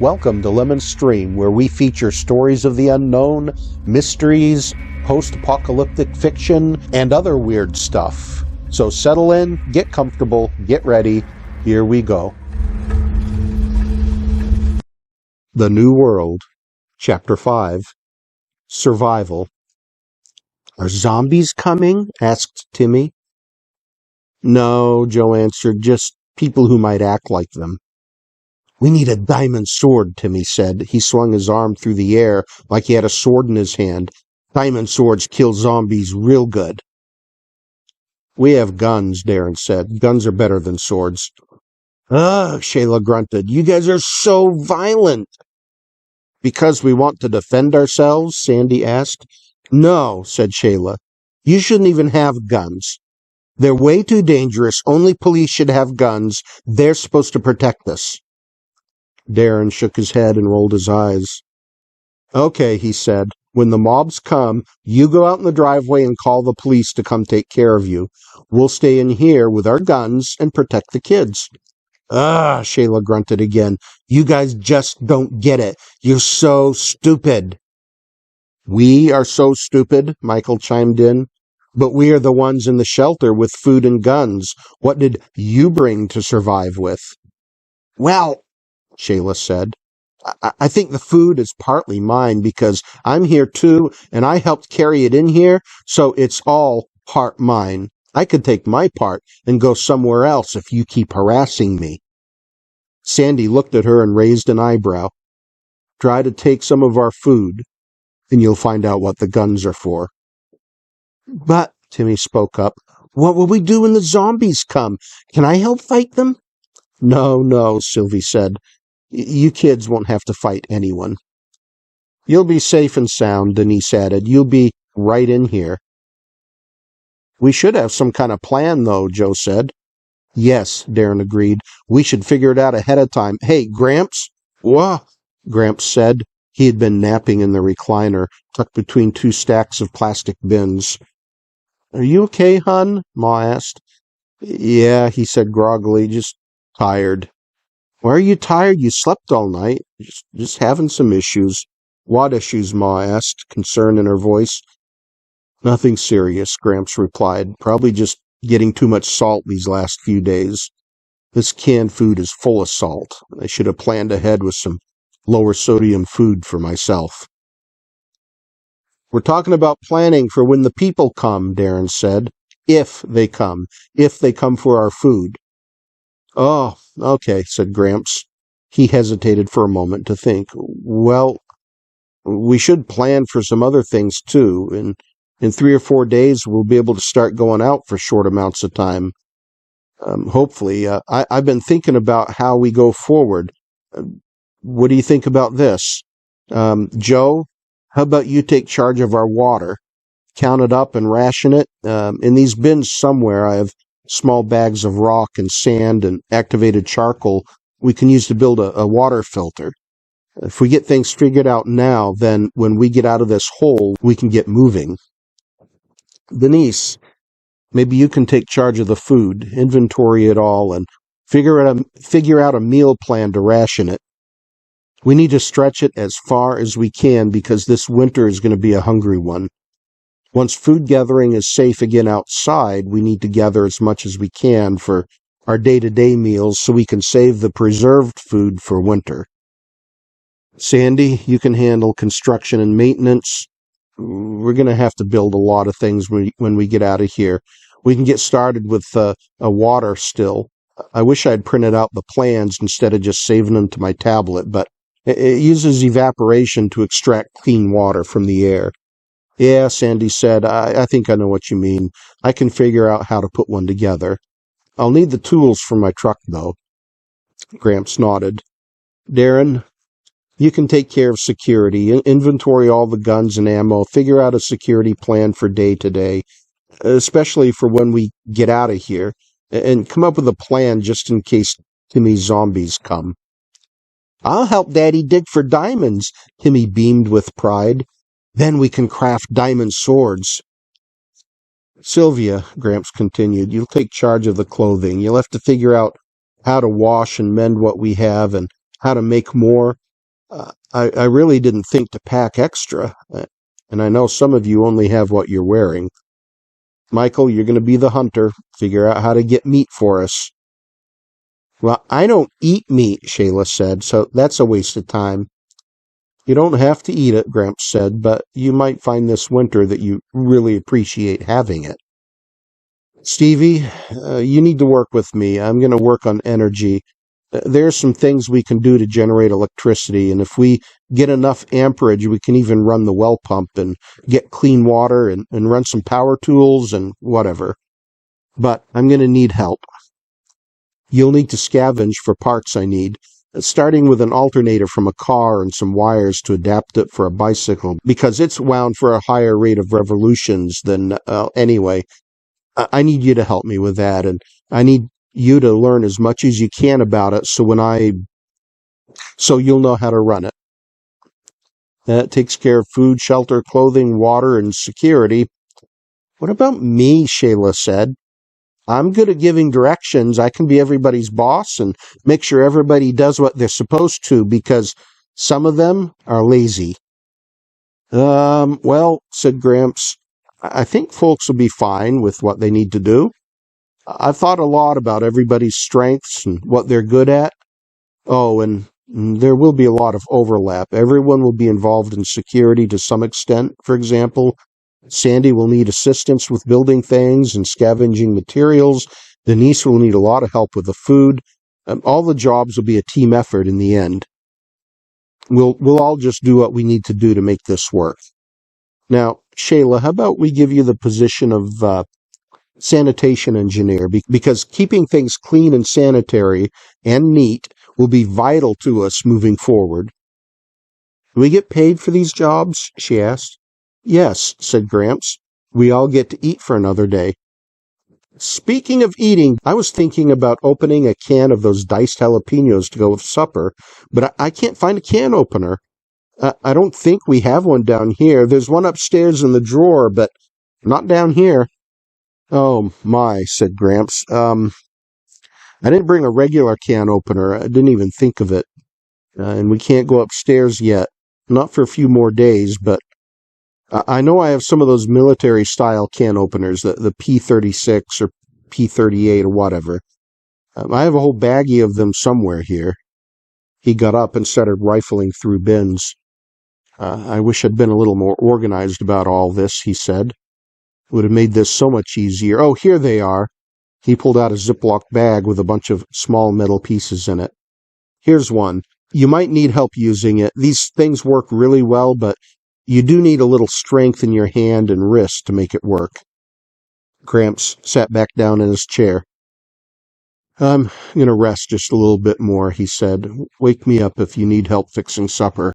Welcome to Lemon Stream, where we feature stories of the unknown, mysteries, post-apocalyptic fiction, and other weird stuff. So settle in, get comfortable, get ready. Here we go. The New World, Chapter 5, Survival. Are zombies coming? Asked Timmy. No, Joe answered, just people who might act like them. We need a diamond sword, Timmy said. He swung his arm through the air like he had a sword in his hand. Diamond swords kill zombies real good. We have guns, Darren said. Guns are better than swords. Ugh, Shayla grunted. You guys are so violent. Because we want to defend ourselves? Sandy asked. No, said Shayla. You shouldn't even have guns. They're way too dangerous. Only police should have guns. They're supposed to protect us. Darren shook his head and rolled his eyes. Okay, he said. When the mobs come, you go out in the driveway and call the police to come take care of you. We'll stay in here with our guns and protect the kids. Ah, Shayla grunted again. You guys just don't get it. You're so stupid. We are so stupid, Michael chimed in. But we are the ones in the shelter with food and guns. What did you bring to survive with? Well, Shayla said, I think the food is partly mine because I'm here too, and I helped carry it in here, so it's all part mine. I could take my part and go somewhere else if you keep harassing me. Sandy looked at her and raised an eyebrow. Try to take some of our food, and you'll find out what the guns are for. But, Timmy spoke up, what will we do when the zombies come? Can I help fight them? No, Sylvie said. You kids won't have to fight anyone. You'll be safe and sound, Denise added. You'll be right in here. We should have some kind of plan, though, Joe said. Yes, Darren agreed. We should figure it out ahead of time. Hey, Gramps? What? Gramps said. He had been napping in the recliner, tucked between two stacks of plastic bins. Are you okay, hon? Ma asked. Yeah, he said groggily, just tired. Why are you tired? You slept all night. Just having some issues. What issues? Ma asked, concern in her voice. Nothing serious, Gramps replied. Probably just getting too much salt these last few days. This canned food is full of salt. I should have planned ahead with some lower sodium food for myself. We're talking about planning for when the people come, Darren said. If they come for our food. Oh, okay, said Gramps. He hesitated for a moment to think. Well, we should plan for some other things, too. In 3 or 4 days, we'll be able to start going out for short amounts of time. Hopefully. I've been thinking about how we go forward. What do you think about this? Joe, how about you take charge of our water? Count it up and ration it. In these bins somewhere, I have small bags of rock and sand and activated charcoal we can use to build a water filter. If we get things figured out now, then when we get out of this hole, we can get moving. Denise, maybe you can take charge of the food, inventory it all, and figure out a meal plan to ration it. We need to stretch it as far as we can because this winter is going to be a hungry one. Once food gathering is safe again outside, we need to gather as much as we can for our day-to-day meals so we can save the preserved food for winter. Sandy, you can handle construction and maintenance. We're going to have to build a lot of things when we get out of here. We can get started with a water still. I wish I'd printed out the plans instead of just saving them to my tablet, but it uses evaporation to extract clean water from the air. Yeah, Sandy said, I think I know what you mean. I can figure out how to put one together. I'll need the tools for my truck, though. Gramps nodded. Darren, you can take care of security, inventory all the guns and ammo, figure out a security plan for day to day, especially for when we get out of here, and come up with a plan just in case Timmy's zombies come. I'll help Daddy dig for diamonds, Timmy beamed with pride. Then we can craft diamond swords. Sylvia, Gramps continued, you'll take charge of the clothing. You'll have to figure out how to wash and mend what we have and how to make more. I really didn't think to pack extra, and I know some of you only have what you're wearing. Michael, you're going to be the hunter. Figure out how to get meat for us. Well, I don't eat meat, Shayla said, so that's a waste of time. You don't have to eat it, Gramps said, but you might find this winter that you really appreciate having it. Stevie, you need to work with me. I'm going to work on energy. There's some things we can do to generate electricity, and if we get enough amperage, we can even run the well pump and get clean water and run some power tools and whatever. But I'm going to need help. You'll need to scavenge for parts I need, starting with an alternator from a car and some wires to adapt it for a bicycle, because it's wound for a higher rate of revolutions than, anyway. I need you to help me with that, and I need you to learn as much as you can about it so you'll know how to run it. That takes care of food, shelter, clothing, water, and security. What about me? Shayla said. I'm good at giving directions. I can be everybody's boss and make sure everybody does what they're supposed to, because some of them are lazy. Well, said Gramps, I think folks will be fine with what they need to do. I've thought a lot about everybody's strengths and what they're good at. Oh, and there will be a lot of overlap. Everyone will be involved in security to some extent. For example, Sandy will need assistance with building things and scavenging materials. Denise will need a lot of help with the food. All the jobs will be a team effort in the end. We'll all just do what we need to do to make this work. Now, Shayla, how about we give you the position of sanitation engineer, because keeping things clean and sanitary and neat will be vital to us moving forward. Do we get paid for these jobs? She asked. Yes, said Gramps. We all get to eat for another day. Speaking of eating, I was thinking about opening a can of those diced jalapenos to go with supper, but I can't find a can opener. I don't think we have one down here. There's one upstairs in the drawer, but not down here. Oh, my, said Gramps. I didn't bring a regular can opener. I didn't even think of it. And we can't go upstairs yet. Not for a few more days, but I know I have some of those military-style can openers, the P-36 or P-38 or whatever. I have a whole baggie of them somewhere here. He got up and started rifling through bins. I wish I'd been a little more organized about all this, he said. It would have made this so much easier. Oh, here they are. He pulled out a Ziploc bag with a bunch of small metal pieces in it. Here's one. You might need help using it. These things work really well, but you do need a little strength in your hand and wrist to make it work. Gramps sat back down in his chair. I'm going to rest just a little bit more, he said. Wake me up if you need help fixing supper.